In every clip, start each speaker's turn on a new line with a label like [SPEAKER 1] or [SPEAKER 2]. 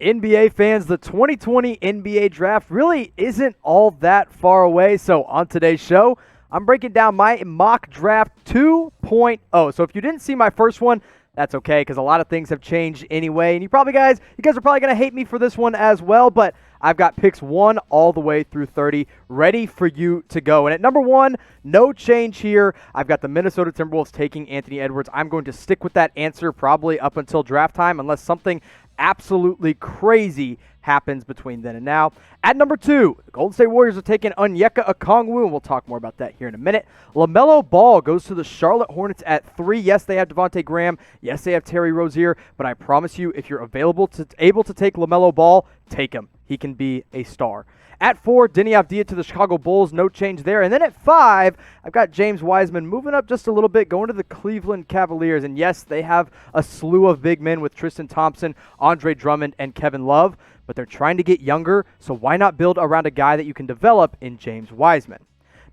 [SPEAKER 1] NBA fans, the 2020 NBA draft really isn't all that far away. So on today's show, I'm breaking down my mock draft 2.0. So if you didn't see my first one, that's okay, because a lot of things have changed anyway. And you guys are probably going to hate me for this one as well, but I've got picks 1 all the way through 30 ready for you to go. And at number 1, no change here. I've got the Minnesota Timberwolves taking Anthony Edwards. I'm going to stick with that answer probably up until draft time unless something absolutely crazy happens between then and now. At number 2, the Golden State Warriors are taking Onyeka Okongwu, and we'll talk more about that here in a minute. LaMelo Ball goes to the Charlotte Hornets at 3. Yes, they have Devontae Graham. Yes, they have Terry Rozier, but I promise you, if you're able to take LaMelo Ball, take him. He can be a star. At 4, Deni Avdija to the Chicago Bulls. No change there. And then at 5, I've got James Wiseman moving up just a little bit, going to the Cleveland Cavaliers. And yes, they have a slew of big men with Tristan Thompson, Andre Drummond, and Kevin Love. But they're trying to get younger, so why not build around a guy that you can develop in James Wiseman?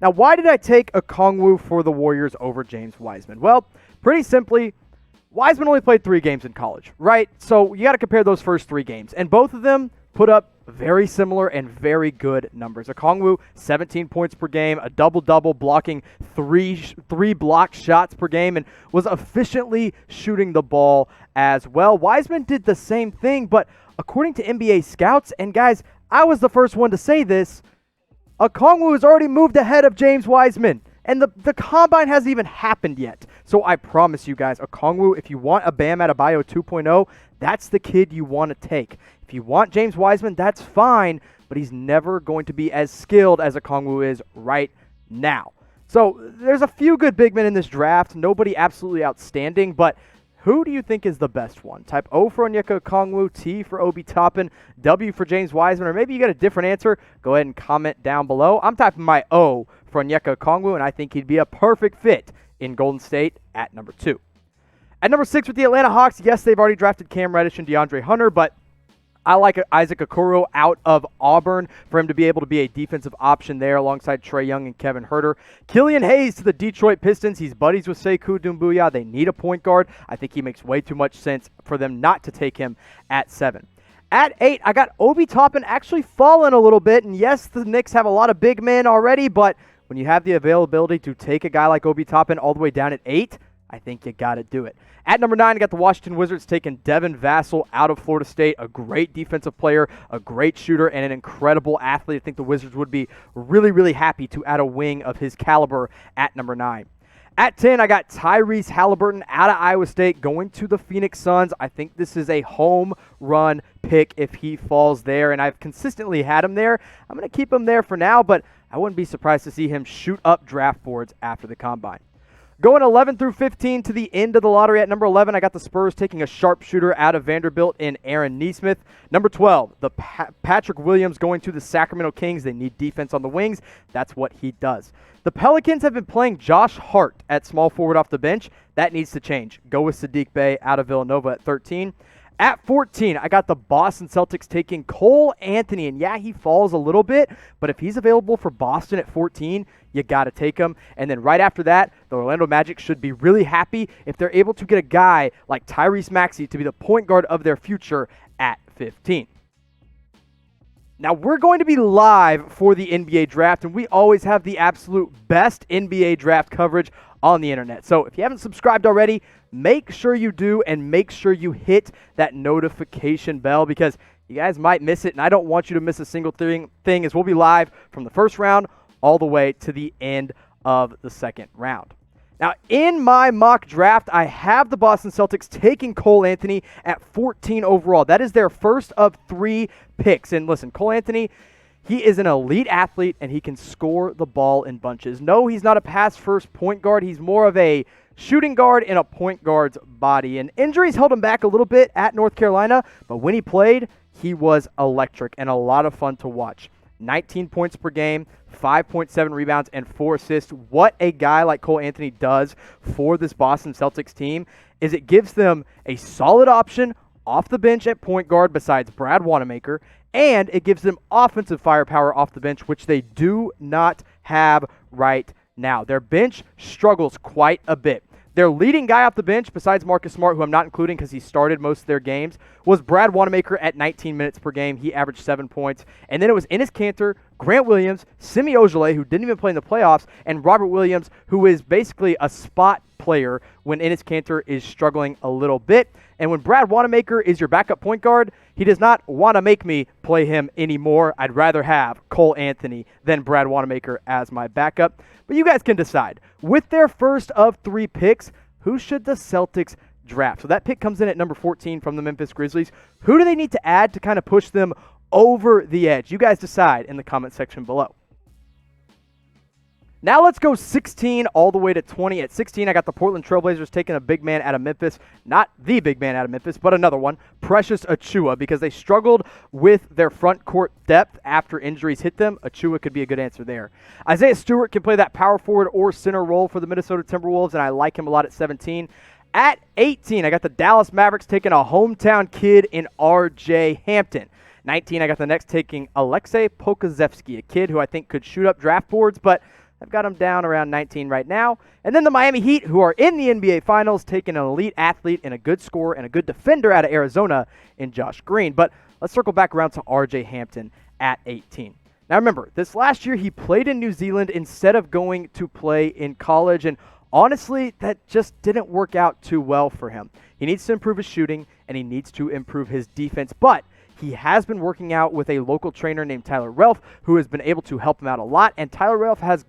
[SPEAKER 1] Now, why did I take Okongwu for the Warriors over James Wiseman? Well, pretty simply, Wiseman only played 3 games in college, right? So you got to compare those first 3 games. And both of them put up very similar and very good numbers. Okongwu, 17 points per game, a double-double, blocking three blocked shots per game, and was efficiently shooting the ball as well. Wiseman did the same thing, but according to NBA scouts, and guys, I was the first one to say this, Okongwu has already moved ahead of James Wiseman. And the combine hasn't even happened yet. So I promise you guys, Okongwu, if you want a Bam Adebayo 2.0, that's the kid you want to take. If you want James Wiseman, that's fine, but he's never going to be as skilled as Okongwu is right now. So there's a few good big men in this draft. Nobody absolutely outstanding, but who do you think is the best one? Type O for Onyeka Okongwu, T for Obi Toppin, W for James Wiseman, or maybe you got a different answer. Go ahead and comment down below. I'm typing my O for Onyeka Okongwu, and I think he'd be a perfect fit in Golden State at number 2. At number 6 with the Atlanta Hawks, yes, they've already drafted Cam Reddish and DeAndre Hunter, but I like Isaac Okoro out of Auburn for him to be able to be a defensive option there alongside Trae Young and Kevin Huerter. Killian Hayes to the Detroit Pistons. He's buddies with Sekou Doumbouya. They need a point guard. I think he makes way too much sense for them not to take him at 7. At 8, I got Obi Toppin actually falling a little bit. And yes, the Knicks have a lot of big men already, but when you have the availability to take a guy like Obi Toppin all the way down at 8, I think you got to do it. At number 9, I got the Washington Wizards taking Devin Vassell out of Florida State, a great defensive player, a great shooter, and an incredible athlete. I think the Wizards would be really, really happy to add a wing of his caliber at number 9. At 10, I got Tyrese Halliburton out of Iowa State going to the Phoenix Suns. I think this is a home run pick if he falls there, and I've consistently had him there. I'm going to keep him there for now, but I wouldn't be surprised to see him shoot up draft boards after the combine. Going 11 through 15 to the end of the lottery. At number 11, I got the Spurs taking a sharpshooter out of Vanderbilt in Aaron Nesmith. Number 12, the Patrick Williams going to the Sacramento Kings. They need defense on the wings. That's what he does. The Pelicans have been playing Josh Hart at small forward off the bench. That needs to change. Go with Saddiq Bey out of Villanova at 13. At 14, I got the Boston Celtics taking Cole Anthony. And yeah, he falls a little bit, but if he's available for Boston at 14, you got to take him. And then right after that, the Orlando Magic should be really happy if they're able to get a guy like Tyrese Maxey to be the point guard of their future at 15. Now, we're going to be live for the NBA draft, and we always have the absolute best NBA draft coverage on the internet. So if you haven't subscribed already, make sure you do, and make sure you hit that notification bell because you guys might miss it, and I don't want you to miss a single thing as we'll be live from the first round all the way to the end of the second round. Now, in my mock draft, I have the Boston Celtics taking Cole Anthony at 14 overall. That is their first of 3 picks. And listen, Cole Anthony, he is an elite athlete, and he can score the ball in bunches. No, he's not a pass-first point guard. He's more of a shooting guard in a point guard's body. And injuries held him back a little bit at North Carolina, but when he played, he was electric and a lot of fun to watch. 19 points per game, 5.7 rebounds, and 4 assists. What a guy like Cole Anthony does for this Boston Celtics team is it gives them a solid option off the bench at point guard besides Brad Wanamaker, and it gives them offensive firepower off the bench, which they do not have right now. Their bench struggles quite a bit. Their leading guy off the bench, besides Marcus Smart, who I'm not including because he started most of their games, was Brad Wanamaker at 19 minutes per game. He averaged 7 points. And then it was Enes Kanter, Grant Williams, Semi Ojeleye, who didn't even play in the playoffs, and Robert Williams, who is basically a spot player when Enes Kanter is struggling a little bit. And when Brad Wanamaker is your backup point guard, he does not want to make me play him anymore. I'd rather have Cole Anthony than Brad Wanamaker as my backup. But you guys can decide. With their first of 3 picks, who should the Celtics draft? So that pick comes in at number 14 from the Memphis Grizzlies. Who do they need to add to kind of push them over the edge? You guys decide in the comment section below. Now let's go 16 all the way to 20. At 16, I got the Portland Trailblazers taking a big man out of Memphis. Not the big man out of Memphis, but another one, Precious Achiuwa, because they struggled with their front court depth after injuries hit them. Achiuwa could be a good answer there. Isaiah Stewart can play that power forward or center role for the Minnesota Timberwolves, and I like him a lot at 17. At 18, I got the Dallas Mavericks taking a hometown kid in R.J. Hampton. 19, I got the Knicks taking Aleksej Pokusevski, a kid who I think could shoot up draft boards, but I've got them down around 19 right now. And then the Miami Heat, who are in the NBA Finals, taking an elite athlete and a good scorer and a good defender out of Arizona in Josh Green. But let's circle back around to R.J. Hampton at 18. Now remember, this last year he played in New Zealand instead of going to play in college, and honestly, that just didn't work out too well for him. He needs to improve his shooting, and he needs to improve his defense, but he has been working out with a local trainer named Tyler Relf, who has been able to help him out a lot, and Tyler Relf has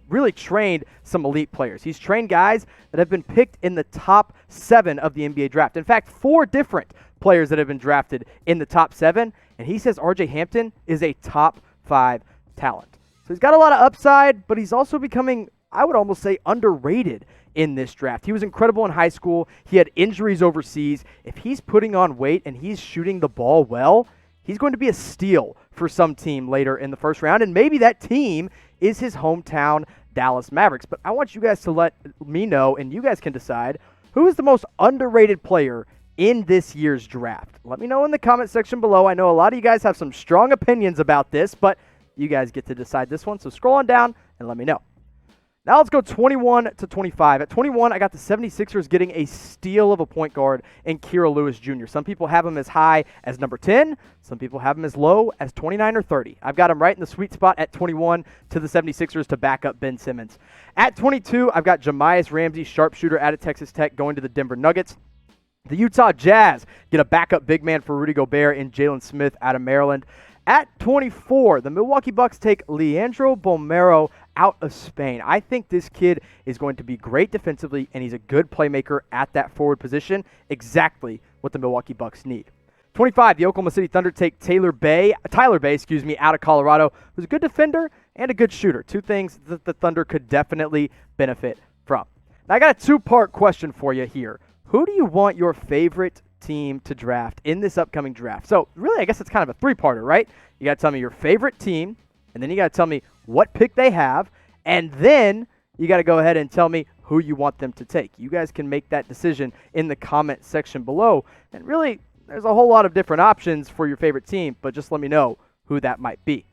[SPEAKER 1] really trained some elite players. He's trained guys that have been picked in the top 7 of the NBA draft. In fact, 4 different players that have been drafted in the top 7, and he says R.J. Hampton is a top 5 talent. So he's got a lot of upside, but he's also becoming, I would almost say, underrated in this draft. He was incredible in high school. He had injuries overseas. If he's putting on weight and he's shooting the ball well, he's going to be a steal for some team later in the first round, and maybe that team is his hometown Dallas Mavericks. But I want you guys to let me know, and you guys can decide, who is the most underrated player in this year's draft. Let me know in the comment section below. I know a lot of you guys have some strong opinions about this, but you guys get to decide this one. So scroll on down and let me know. Now let's go 21 to 25. At 21, I got the 76ers getting a steal of a point guard in Kira Lewis Jr. Some people have him as high as number 10. Some people have him as low as 29 or 30. I've got him right in the sweet spot at 21 to the 76ers to back up Ben Simmons. At 22, I've got Jamias Ramsey, sharpshooter out of Texas Tech, going to the Denver Nuggets. The Utah Jazz get a backup big man for Rudy Gobert in Jalen Smith out of Maryland. At 24, the Milwaukee Bucks take Leandro Bolmaro out of Spain. I think this kid is going to be great defensively, and he's a good playmaker at that forward position, exactly what the Milwaukee Bucks need. 25, the Oklahoma City Thunder take Tyler Bay, out of Colorado, who's a good defender and a good shooter. 2 things that the Thunder could definitely benefit from. Now, I got a 2-part question for you here. Who do you want your favorite team to draft in this upcoming draft? So really, I guess it's kind of a 3-parter, right? You got to tell me your favorite team, and then you got to tell me what pick they have, and then you got to go ahead and tell me who you want them to take. You guys can make that decision in the comment section below. And really, there's a whole lot of different options for your favorite team, but just let me know who that might be.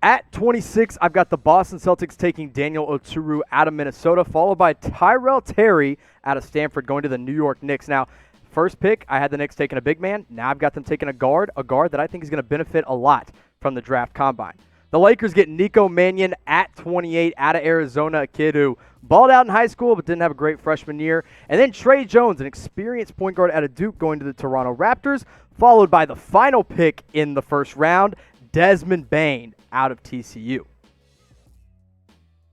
[SPEAKER 1] At 26, I've got the Boston Celtics taking Daniel Oturu out of Minnesota, followed by Tyrell Terry out of Stanford going to the New York Knicks. Now, first pick, I had the Knicks taking a big man. Now I've got them taking a guard that I think is going to benefit a lot from the draft combine. The Lakers get Nico Mannion at 28 out of Arizona, a kid who balled out in high school but didn't have a great freshman year. And then Trey Jones, an experienced point guard out of Duke, going to the Toronto Raptors, followed by the final pick in the first round, Desmond Bane out of TCU.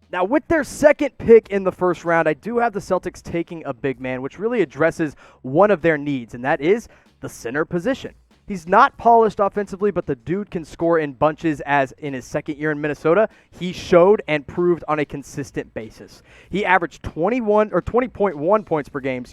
[SPEAKER 1] Now, with their second pick in the first round, I do have the Celtics taking a big man, which really addresses one of their needs, and that is the center position. He's not polished offensively, but the dude can score in bunches, as in his second year in Minnesota, he showed and proved on a consistent basis. He averaged 20.1 points per game,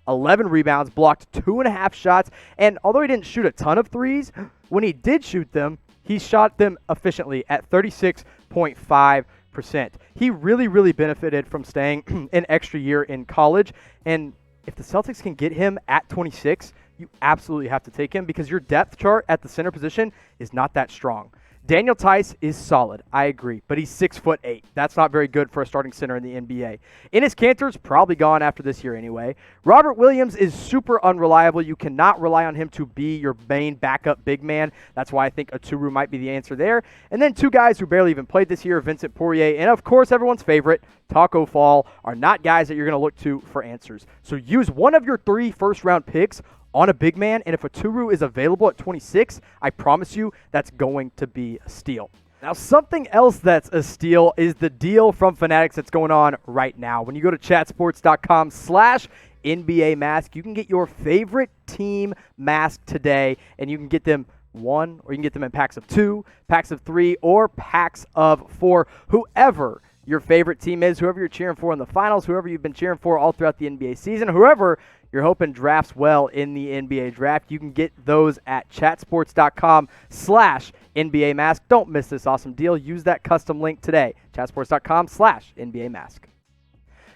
[SPEAKER 1] 11 rebounds, blocked 2.5 shots, and although he didn't shoot a ton of threes, when he did shoot them, he shot them efficiently at 36.5%. He really benefited from staying an extra year in college, and if the Celtics can get him at 26, you absolutely have to take him because your depth chart at the center position is not that strong. Daniel Tice is solid, I agree, but he's 6'8". That's not very good for a starting center in the NBA. Enes Kanter's probably gone after this year anyway. Robert Williams is super unreliable. You cannot rely on him to be your main backup big man. That's why I think Oturu might be the answer there. And then two guys who barely even played this year, Vincent Poirier, and of course everyone's favorite, Taco Fall, are not guys that you're going to look to for answers. So use one of your 3 first-round picks on a big man, and if Oturu is available at 26, I promise you that's going to be a steal. Now, something else that's a steal is the deal from Fanatics that's going on right now. When you go to chatsports.com/NBA mask, you can get your favorite team mask today, and you can get them one, or you can get them in packs of 2, packs of 3, or packs of 4. Whoever your favorite team is, whoever you're cheering for in the finals, whoever you've been cheering for all throughout the NBA season, whoever you're hoping drafts well in the NBA draft, you can get those at chatsports.com/NBA mask. Don't miss this awesome deal. Use that custom link today, chatsports.com/NBA mask.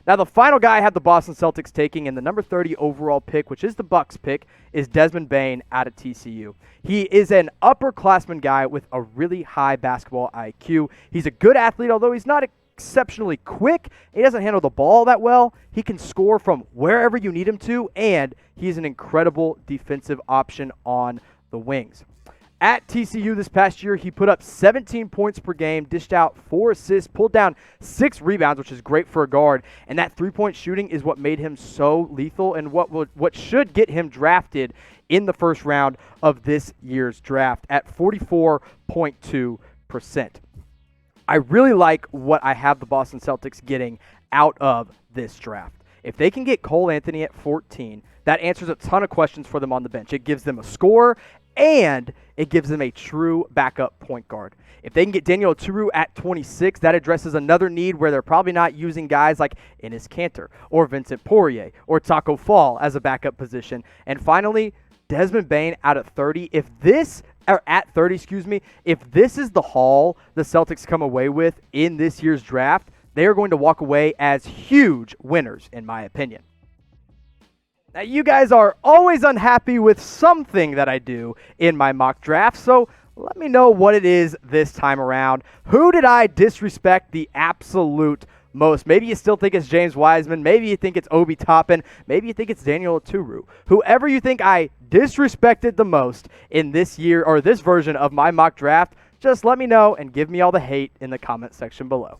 [SPEAKER 1] Now, the final guy I have the Boston Celtics taking in the number 30 overall pick, which is the Bucks pick, is Desmond Bane out of TCU. He is an upperclassman guy with a really high basketball IQ. He's a good athlete, although he's not exceptionally quick. He doesn't handle the ball that well. He can score from wherever you need him to, and he's an incredible defensive option on the wings. At TCU this past year, he put up 17 points per game, dished out 4 assists, pulled down 6 rebounds, which is great for a guard. And that three-point shooting is what made him so lethal and what should get him drafted in the first round of this year's draft at 44.2%. I really like what I have the Boston Celtics getting out of this draft. If they can get Cole Anthony at 14, that answers a ton of questions for them on the bench. It gives them a scorer, and it gives them a true backup point guard. If they can get Daniel Oturu at 26, that addresses another need where they're probably not using guys like Enes Kanter or Vincent Poirier or Taco Fall as a backup position. And finally, Desmond Bane out at 30. If this is the haul the Celtics come away with in this year's draft, they are going to walk away as huge winners, in my opinion. Now, you guys are always unhappy with something that I do in my mock draft, so let me know what it is this time around. Who did I disrespect the absolute most? Maybe you still think it's James Wiseman. Maybe you think it's Obi Toppin. Maybe you think it's Daniel Oturu. Whoever you think I disrespected the most in this year or this version of my mock draft, just let me know and give me all the hate in the comment section below.